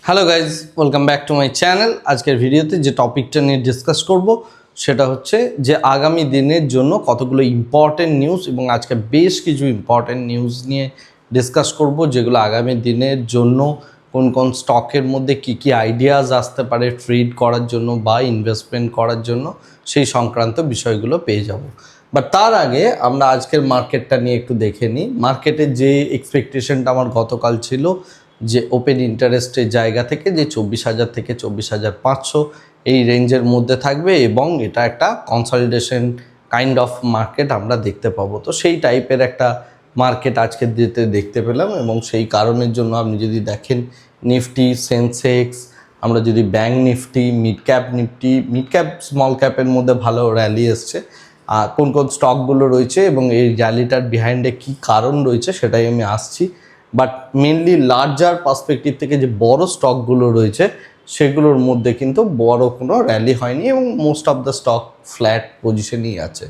Hello guys, welcome back to my channel. আজকের ভিডিওতে যে টপিকটা নিয়ে ডিসকাস করব সেটা হচ্ছে যে আগামী দিনের জন্য কতগুলো ইম্পর্টেন্ট নিউজ, এবং আজকে বেশ কিছু ইম্পর্টেন্ট নিউজ নিয়ে ডিসকাস করব যেগুলো আগামী দিনের জন্য কোন কোন স্টকের মধ্যে কি কি আইডিয়াজ আসতে পারে ট্রেড করার জন্য বা ইনভেস্টমেন্ট করার জন্য, সেই সংক্রান্ত বিষয়গুলো পেয়ে যাব। বাট তার আগে আমরা আজকের মার্কেটটা নিয়ে একটু দেখে নিই। মার্কেটের যে এক্সপেকটেশনটা আমার গতকাল ছিল যে ওপেন ইন্টারেস্টের জায়গা থেকে যে 24,000 থেকে 24,500 এই রেঞ্জের মধ্যে থাকবে, এবং এটা একটা কনসলিডেশন কাইন্ড অফ মার্কেট আমরা দেখতে পাবো। তো সেই টাইপের একটা মার্কেট আজকের দিতে দেখতে পেলাম, এবং সেই কারণের জন্য আপনি যদি দেখেন নিফটি, সেন্সেক্স, আমরা যদি bank Nifty, mid cap small ক্যাপের মধ্যে ভালো র্যালি এসছে। কোন কোন স্টকগুলো রয়েছে এবং এই র্যালিটার বিহাইন্ডে কী কারণ রয়েছে সেটাই আমি আসছি। বাট মেনলি লার্জার পার্সপেক্টিভ থেকে যে বড় স্টকগুলো রয়েছে সেগুলোর মধ্যে কিন্তু বড় কোনো র্যালি হয়নি, এবং most of the stock flat পজিশনই আছে।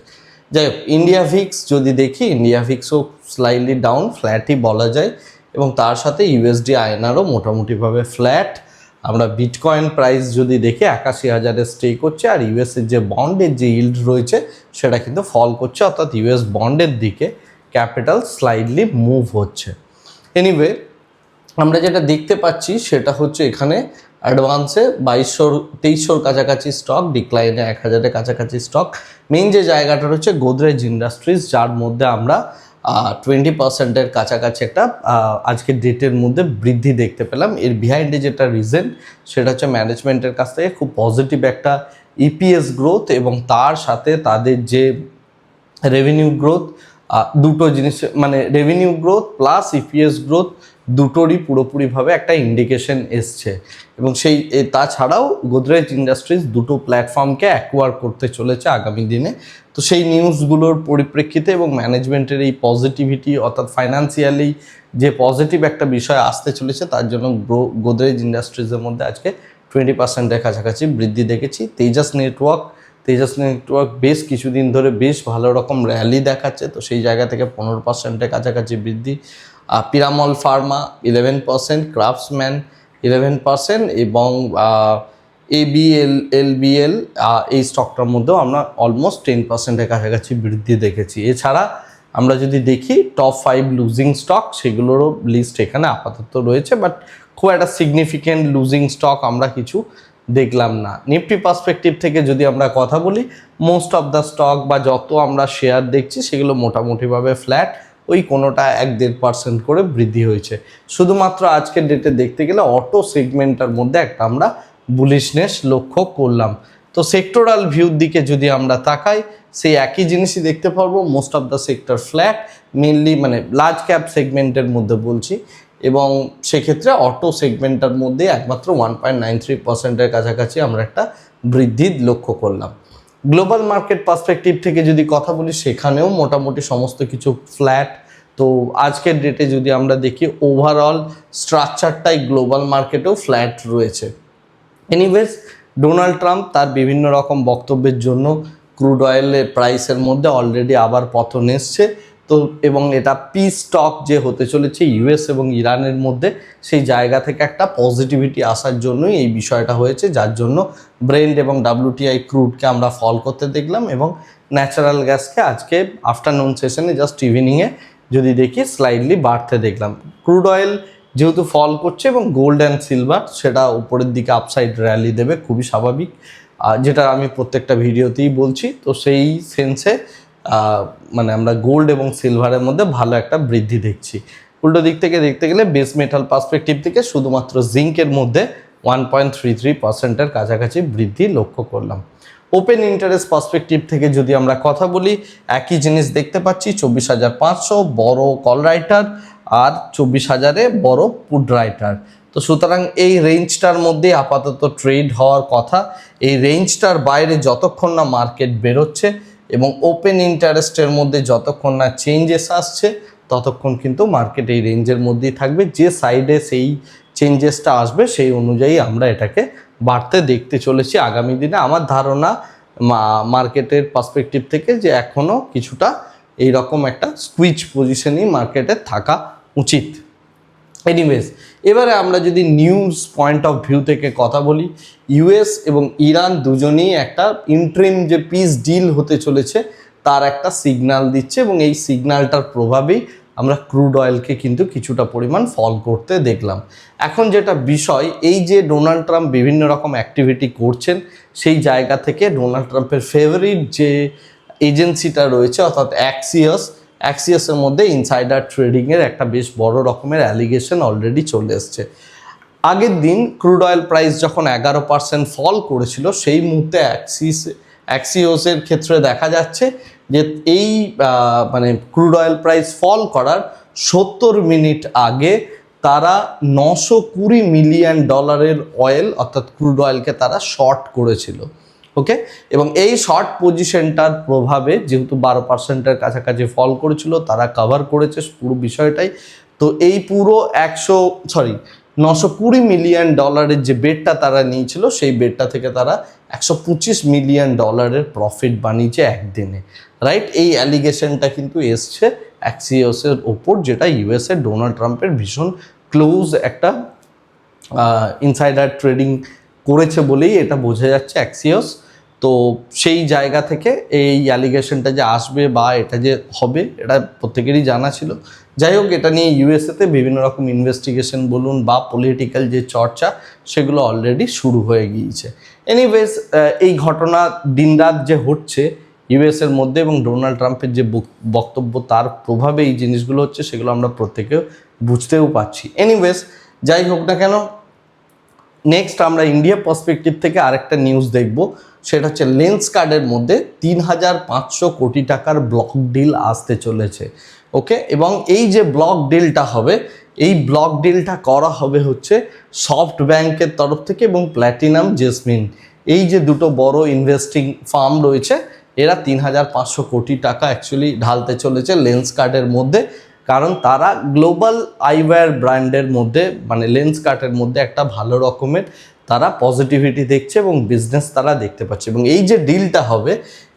যাই হোক, ইন্ডিয়া ভিক্স যদি দেখি, ইন্ডিয়া ভিক্সও স্লাইটলি ডাউন, ফ্ল্যাটই বলা যায়, এবং তার সাথে ইউএসডি আইএনআরও মোটামুটিভাবে ফ্ল্যাট। আমরা বিটকয়েন প্রাইস যদি দেখি 81,000-এ স্টে করছে, আর ইউএসের যে বন্ডের যে ইল্ড রয়েছে সেটা কিন্তু ফল করছে, অর্থাৎ ইউএস বন্ডের দিকে ক্যাপিটাল স্লাইডলি মুভ হচ্ছে। এনিওয়ে, আমরা যেটা দেখতে পাচ্ছি সেটা হচ্ছে এখানে অ্যাডভান্সে 2200-2300 কাছাকাছি স্টক, ডিক্লাইনে 1000-এর কাছাকাছি স্টক। মেইন যে জায়গাটা রয়েছে গোদরেজ ইন্ডাস্ট্রিজ, যার মধ্যে আমরা 20%-এর কাছাকাছি একটা আজকের ডেটের মধ্যে বৃদ্ধি দেখতে পেলাম। এর বিহাইন্ডে যেটা রিজন সেটা হচ্ছে ম্যানেজমেন্টের কাছ থেকে খুব পজিটিভ একটা ইপিএস গ্রোথ, এবং তার সাথে তাদের যে রেভিনিউ গ্রোথ, দুটো জিনিস মানে revenue growth plus EPS growth দুটোরই পুরোপুরিভাবে একটা ইন্ডিকেশন এসছে। এবং সেই তাছাড়াও গোদরেজ ইন্ডাস্ট্রিজ দুটো প্ল্যাটফর্মকে অ্যাকোয়ার করতে চলেছে আগামী দিনে। তো সেই নিউজগুলোর পরিপ্রেক্ষিতে এবং ম্যানেজমেন্টের এই পজিটিভিটি, অর্থাৎ ফাইন্যান্সিয়ালি যে পজিটিভ একটা বিষয় আসতে চলেছে, তার জন্য গোদরেজ ইন্ডাস্ট্রিজের মধ্যে আজকে 20%-এর কাছাকাছি বৃদ্ধি দেখেছি। তেজাস নেটওয়ার্ক বেশ কিছুদিন ধরে বেশ ভালো রকম র্যালি দেখাচ্ছে, তো সেই জায়গা থেকে 15%-এর কাছাকাছি বৃদ্ধি। পিরামল ফার্মা 11%, ক্রাফটসম্যান 11%, এবং এলবিএল এই স্টকটার মধ্যেও আমরা অলমোস্ট 10%-এর কাছাকাছি বৃদ্ধি দেখেছি। এছাড়া আমরা যদি দেখি টপ 5 লুজিং স্টক, সেগুলোরও লিস্ট এখানে আপাতত রয়েছে, বাট খুব একটা সিগনিফিক্যান্ট লুজিং স্টক আমরা কিছু দেখলাম না। নিফটি পার্সপেক্টিভ থেকে যদি আমরা কথা বলি, মোস্ট অফ দ্য স্টক বা যত আমরা শেয়ার দেখছি সেগুলো মোটামুটিভাবে ফ্ল্যাট, ওই কোনোটা 1-1.5% করে বৃদ্ধি হয়েছে। শুধুমাত্র আজকের ডেটে দেখতে গেলে অটো সেগমেন্টের মধ্যে একটা আমরা বুলিশনেস লক্ষ্য করলাম। তো সেক্টরাল ভিউর দিকে যদি আমরা তাকাই, সেই একই জিনিসই দেখতে পারবো, most of the sector flat, mainly মানে লার্জ ক্যাপ সেগমেন্টের মধ্যে বলছি, এবং সেক্ষেত্রে অটো সেগমেন্টের মধ্যে একমাত্র 1.93%-এর কাছাকাছি আমরা একটা বৃদ্ধি লক্ষ্য করলাম। গ্লোবাল মার্কেট পার্সপেক্টিভ থেকে যদি কথা বলি, সেখানেও মোটামুটি সমস্ত কিছু ফ্ল্যাট। তো আজকের ডেটে যদি আমরা দেখি, ওভারঅল স্ট্রাকচারটাই গ্লোবাল মার্কেটেও ফ্ল্যাট রয়েছে। এনিওয়েজ, ডোনাল্ড ট্রাম্প তার বিভিন্ন রকম বক্তব্যের জন্য ক্রুড অয়েলের প্রাইসের মধ্যে অলরেডি আবার পতন এসছে। তো এবং এটা পিস টক যে হতে চলেছে ইউএস এবং ইরানের মধ্যে, সেই জায়গা থেকে একটা পজিটিভিটি আসার জন্যই এই বিষয়টা হয়েছে, যার জন্য ব্রেন্ট এবং ডাব্লিউটিআই ক্রুডকে আমরা ফল করতে দেখলাম, এবং ন্যাচারাল গ্যাসকে আজকে আফটারনুন সেশনে জাস্ট ইভিনিংয়ে যদি দেখি স্লাইডলি বাড়তে দেখলাম। ক্রুড অয়েল যেহেতু ফল করছে এবং গোল্ড অ্যান্ড সিলভার সেটা উপরের দিকে আপসাইড র্যালি দেবে, খুবই স্বাভাবিক, যেটা আমি প্রত্যেকটা ভিডিওতেই বলছি। তো সেই সেন্সে মানে আমরা গোল্ড এবং সিলভারের মধ্যে ভালো একটা বৃদ্ধি দেখছি। উল্টো দিক থেকে দেখতে গেলে বেস মেটাল পার্সপেক্টিভ থেকে শুধুমাত্র জিঙ্কের মধ্যে 1.33%-এর কাছাকাছি বৃদ্ধি লক্ষ্য করলাম। ওপেন ইন্টারেস্ট পার্সপেক্টিভ থেকে যদি আমরা কথা বলি, একই জিনিস দেখতে পাচ্ছি, 24,500 বড় কল রাইটার আর 24,000-এ বড় পুট রাইটার। তো সুতরাং এই রেঞ্জটার মধ্যে আপাতত ট্রেড হওয়ার কথা। এই রেঞ্জটার বাইরে যতক্ষণ না মার্কেট বেরোচ্ছে এবং ওপেন ইন্টারেস্টের মধ্যে যতক্ষণ না চেঞ্জেস আসছে, ততক্ষণ কিন্তু মার্কেট এই রেঞ্জের মধ্যেই থাকবে। যে সাইডে সেই চেঞ্জেসটা আসবে সেই অনুযায়ী আমরা এটাকে বাড়তে দেখতে চলেছি আগামী দিনে। আমার ধারণা মার্কেটের পার্সপেক্টিভ থেকে যে এখনও কিছুটা এইরকম একটা স্কুইজ পজিশনই মার্কেটে থাকা উচিত। এনিওয়েজ, এবারে আমরা যদি নিউজ পয়েন্ট অফ ভিউ থেকে কথা বলি, ইউএস এবং ইরান দুজনেই একটা ইন্টারিম যে পিস ডিল হতে চলেছে তার একটা সিগন্যাল দিচ্ছে, এবং এই সিগন্যালটার প্রভাবেই আমরা ক্রুড অয়েলকে কিন্তু কিছুটা পরিমাণ ফল করতে দেখলাম। এখন যেটা বিষয়, এই যে ডোনাল্ড ট্রাম্প বিভিন্ন রকম অ্যাক্টিভিটি করছেন, সেই জায়গা থেকে ডোনাল্ড ট্রাম্পের ফেভারিট যে এজেন্সিটা রয়েছে অর্থাৎ অ্যাক্সিয়াসের মধ্যে ইনসাইডার ট্রেডিংয়ের একটা বেশ বড় রকমের অ্যালিগেশন অলরেডি চলে এসছে। আগের দিন ক্রুড অয়েল প্রাইস যখন 11% ফল করেছিল, সেই মুহূর্তে অ্যাক্সিওসের ক্ষেত্রে দেখা যাচ্ছে যে এই মানে ক্রুড অয়েল প্রাইস ফল করার 70 মিনিট আগে তারা $920 মিলিয়ন অয়েল অর্থাৎ ক্রুড অয়েলকে তারা শর্ট করেছিল। ওকে, এবং এই শর্ট পজিশনটার প্রভাবে যেহেতু 12%-এর কাছাকাছি ফল করেছিল, তারা কভার করেছে পুরো বিষয়টাই। তো এই পুরো 920 মিলিয়ন ডলারের যে বেটটা তারা নিয়েছিল, সেই বেটটা থেকে তারা $125 মিলিয়ন প্রফিট বানিয়েছে একদিনে, রাইট? এই অ্যালিগেশনটা কিন্তু এসছে অ্যাক্সিওসের ওপর, যেটা ইউএসএ ডোনাল্ড ট্রাম্পের ভীষণ ক্লোজ একটা ইনসাইডার ট্রেডিং করেছে বলেই এটা বোঝা যাচ্ছে অ্যাক্সিওস। তো সেই জায়গা থেকে এই অ্যালিগেশনটা যে আসবে বা এটা যে হবে, এটা প্রত্যেকেরই জানা ছিল। যাই হোক, এটা নিয়ে ইউএসএতে বিভিন্ন রকম ইনভেস্টিগেশন বলুন বা পলিটিক্যাল যে চর্চা, সেগুলো অলরেডি শুরু হয়ে গিয়েছে। এনিওয়েজ, এই ঘটনা দিনরাত যে হচ্ছে ইউএসের মধ্যে এবং ডোনাল্ড ট্রাম্পের যে বক্তব্য, তার প্রভাবে এই জিনিসগুলো হচ্ছে, সেগুলো আমরা প্রত্যেকেও বুঝতেও পারছি। এনিওয়েজ, যাই হোক না কেন, নেক্সট আমরা ইন্ডিয়া পার্সপেক্টিভ থেকে আরেকটা নিউজ দেখব। সেটা হচ্ছে লেন্সকার্টের মধ্যে 3500 কোটি টাকার ব্লক ডিল আসতে চলেছে। ওকে, এবং এই যে ব্লক ডিলটা হবে, এই ব্লক ডিলটা করা হবে হচ্ছে সফট ব্যাংকের তরফ থেকে এবং প্ল্যাটিনাম জেসমিন, এই যে দুটো বড় ইনভেস্টিং ফার্ম রয়েছে, এরা 3500 কোটি টাকা অ্যাকচুয়ালি ঢালতে চলেছে লেন্সকার্টের মধ্যে। কারণ তারা গ্লোবাল আইওয়্যার ব্র্যান্ডের মধ্যে মানে লেন্সকার্টের মধ্যে একটা ভালো রকমের তারা পজিটিভিটি দেখছে এবং বিজনেস তারা দেখতে পাচ্ছে। এবং এই যে ডিলটা হবে,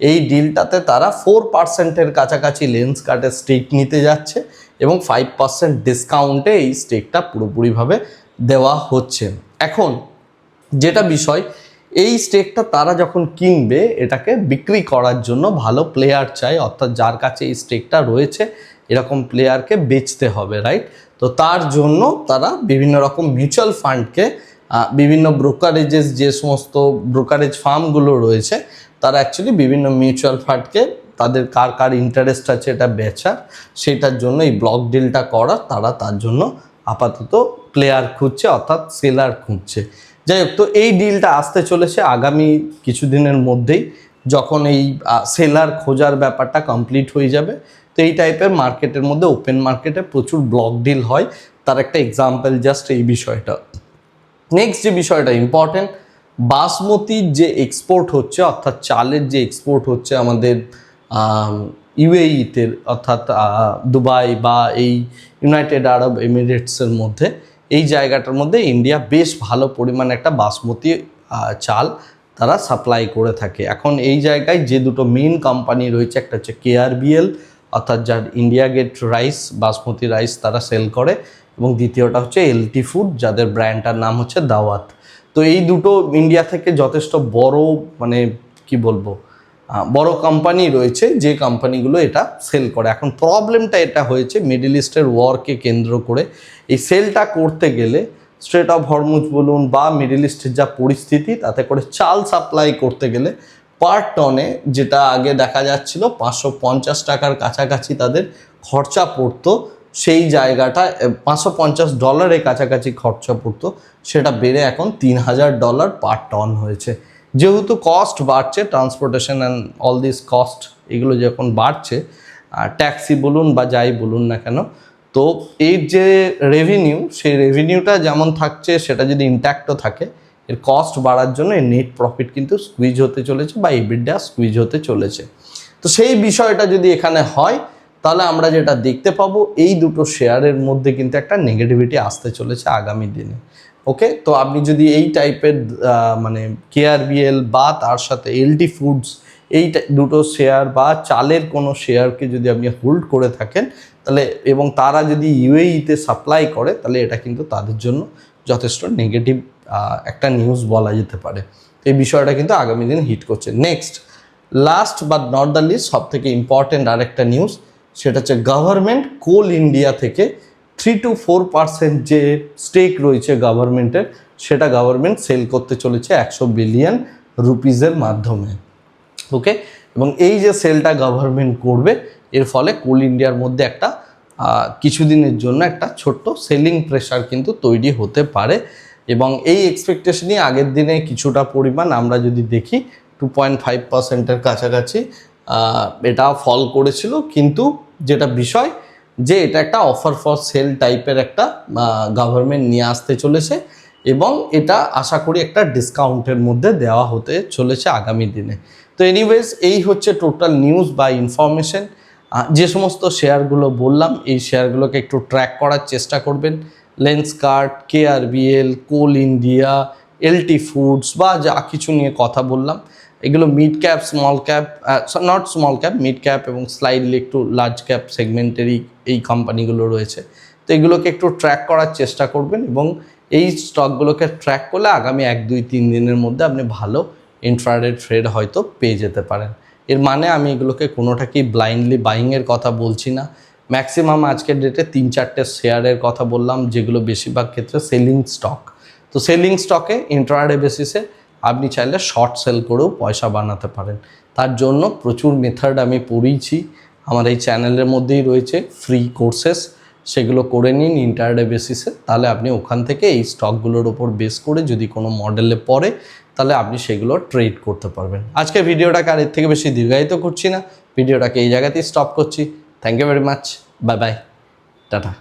এই ডিলটাতে তারা 4%-এর কাছাকাছি লেন্সকার্টের স্টেক নিতে যাচ্ছে এবং 5% ডিসকাউন্টে এই স্টেকটা পুরোপুরিভাবে দেওয়া হচ্ছে। এখন যেটা বিষয়, এই স্টেকটা তারা যখন কিনবে, এটাকে বিক্রি করার জন্য ভালো প্লেয়ার চাই, অর্থাৎ যার কাছে এই স্টেকটা রয়েছে এরকম প্লেয়ারকে বেচতে হবে, রাইট? তো তার জন্য তারা বিভিন্ন রকম মিউচুয়াল ফান্ডকে, বিভিন্ন ব্রোকারেজেস, যে সমস্ত ব্রোকারেজ ফার্মগুলো রয়েছে, তারা অ্যাকচুয়ালি বিভিন্ন মিউচুয়াল ফান্ডকে তাদের কার ইন্টারেস্ট আছে এটা বেচার, সেটার জন্য এই ব্লক ডিলটা করা, তারা তার জন্য আপাতত প্লেয়ার খুঁজছে, অর্থাৎ সেলার খুঁজছে। যাই হোক, তো এই ডিলটা আসতে চলেছে আগামী কিছুদিনের মধ্যেই, যখন এই সেলার খোঁজার ব্যাপারটা কমপ্লিট হয়ে যাবে। তো এই টাইপের মার্কেটের মধ্যে, ওপেন মার্কেটে প্রচুর ব্লক ডিল হয়, তার একটা এক্সাম্পল জাস্ট এই বিষয়টা। নেক্সট যে বিষয়টা ইম্পর্টেন্ট, বাসমতির যে এক্সপোর্ট হচ্ছে, অর্থাৎ চালের যে এক্সপোর্ট হচ্ছে আমাদের ইউএইতে, অর্থাৎ দুবাই বা এই ইউনাইটেড আরব এমিরেটসের মধ্যে, এই জায়গাটার মধ্যে ইন্ডিয়া বেশ ভালো পরিমাণে একটা বাসমতি চাল তারা সাপ্লাই করে থাকে। এখন এই জায়গায় যে দুটো মেইন কোম্পানি রয়েছে, একটা হচ্ছে কেআরবিএল, অর্থাৎ যার India Gate rice, basmati rice তারা সেল করে, এবং দ্বিতীয়টা হচ্ছে এলটি ফুড, যাদের ব্র্যান্ডটার নাম হচ্ছে দাওয়াত। তো এই দুটো ইন্ডিয়া থেকে যথেষ্ট বড়, মানে কি বলবো, বড় কোম্পানি রয়েছে, যে কোম্পানিগুলো এটা সেল করে। এখন প্রবলেমটা এটা হয়েছে মিডল ইস্টের ওয়ারকে কেন্দ্র করে, এই সেলটা করতে গেলে স্ট্রেট অফ হরমুজ বলুন বা মিডল ইস্টের যা পরিস্থিতি, তাতে করে চাল সাপ্লাই করতে গেলে পার টনে, যেটা আগে দেখা যাচ্ছিল 550 টাকার কাছাকাছি তাদের খরচা পড়তো, সেই জায়গাটা $550 কাছাকাছি খরচা পড়তো, সেটা বেড়ে এখন $3000 পার টন হয়েছে। যেহেতু কস্ট বাড়ছে, transportation and all this cost, এগুলো যখন বাড়ছে, ট্যাক্সি বলুন বা যাই বলুন না কেন, তো এর যে রেভিনিউ, সেই রেভিনিউটা যেমন থাকছে, সেটা যদি ইনট্যাক্টও থাকে, এর কস্ট বাড়ার জন্য এর নেট প্রফিট কিন্তু স্কুইজ হতে চলেছে বা এবিডা স্কুইজ হতে চলেছে। তো সেই বিষয়টা যদি এখানে হয়, তাহলে আমরা যেটা দেখতে পাবো, এই দুটো শেয়ারের মধ্যে কিন্তু একটা নেগেটিভিটি আসতে চলেছে আগামী দিনে। ওকে, তো আপনি যদি এই টাইপের মানে কেআরবিএল বা তার সাথে এলটি ফুডস, এই দুটো শেয়ার বা চালের কোনো শেয়ারকে যদি আপনি হোল্ড করে থাকেন, তাহলে এবং তারা যদি ইউএইতে সাপ্লাই করে তাহলে এটা কিন্তু তাদের জন্য যথেষ্ট নেগেটিভ একটা নিউজ বলা যেতে পারে। এই বিষয়টা কিন্তু আগামী দিন হিট করছে। Next last but not the least সব থেকে ইম্পর্টেন্ট আরেকটা নিউজ, সেটা হচ্ছে গভর্নমেন্ট কোল ইন্ডিয়া থেকে 3 to 4% যে স্টেক রয়েছে গভর্নমেন্টের, সেটা গভর্নমেন্ট সেল করতে চলেছে 100 বিলিয়ন রুপিজের মাধ্যমে। ওকে, এবং এই যে সেলটা গভর্নমেন্ট করবে এর ফলে কোল ইন্ডিয়ার মধ্যে একটা কিছুদিনের জন্য একটা ছোট্ট সেলিং প্রেশার কিন্তু তৈরি হতে পারে, এবং এই এক্সপেকটেশনই আগের দিনে কিছুটা পরিমাণ আমরা যদি দেখি 2.5%-এর কাছাকাছি এটা ফল করেছিল। কিন্তু যেটা বিষয় যে এটা একটা অফার ফর সেল টাইপের একটা গভর্নমেন্ট নিয়ে আসতে চলেছে, এবং এটা আশা করি একটা ডিসকাউন্টের মধ্যে দেওয়া হতে চলেছে আগামী দিনে। তো এনিওয়েজ এই হচ্ছে টোটাল নিউজ বা ইনফরমেশন। যে সমস্ত শেয়ারগুলো বললাম এই শেয়ারগুলোকে একটু ট্র্যাক করার চেষ্টা করবেন। লেন্সকার্ট, কেআরবিএল, কোল ইন্ডিয়া, এলটি ফুডস বা যা কিছু নিয়ে কথা বললাম এগুলো mid cap, small cap, not small cap, mid cap এবং স্লাইডলি একটু লার্জ ক্যাপ সেগমেন্টেরই এই কোম্পানিগুলো রয়েছে। তো এগুলোকে একটু ট্র্যাক করার চেষ্টা করবেন, এবং এই স্টকগুলোকে ট্র্যাক করলে আগামী 1-2-3 দিনের মধ্যে আপনি ভালো ইন্ট্রাডে ট্রেড হয়তো পেয়ে যেতে পারেন। এর মানে আমি এগুলোকে কোনোটাকেই ব্লাইন্ডলি বাইংয়ের কথা বলছি না। ম্যাক্সিমাম আজকের ডেটে 3-4টে শেয়ারের কথা বললাম যেগুলো বেশিরভাগ ক্ষেত্রে সেলিং স্টক। তো সেলিং স্টকে ইন্ট্রাডে বেসিসে আপনি চাইলে শর্ট সেল করেও পয়সা বানাতে পারেন। তার জন্য প্রচুর মেথড আমি পড়িয়েছি, আমার এই চ্যানেলের মধ্যেই রয়েছে ফ্রি কোর্সেস, সেগুলো করে নিন ইন্টারডে বেসিসে। তাহলে আপনি ওখান থেকে এই স্টকগুলোর ওপর বেস করে যদি কোনো মডেলে পড়ে তাহলে আপনি সেগুলো ট্রেড করতে পারবেন। আজকে ভিডিওটাকে আর এর থেকে বেশি দীর্ঘায়িত করছি না, ভিডিওটাকে এই জায়গাতেই স্টপ করছি। Thank you very much, bye bye, tata.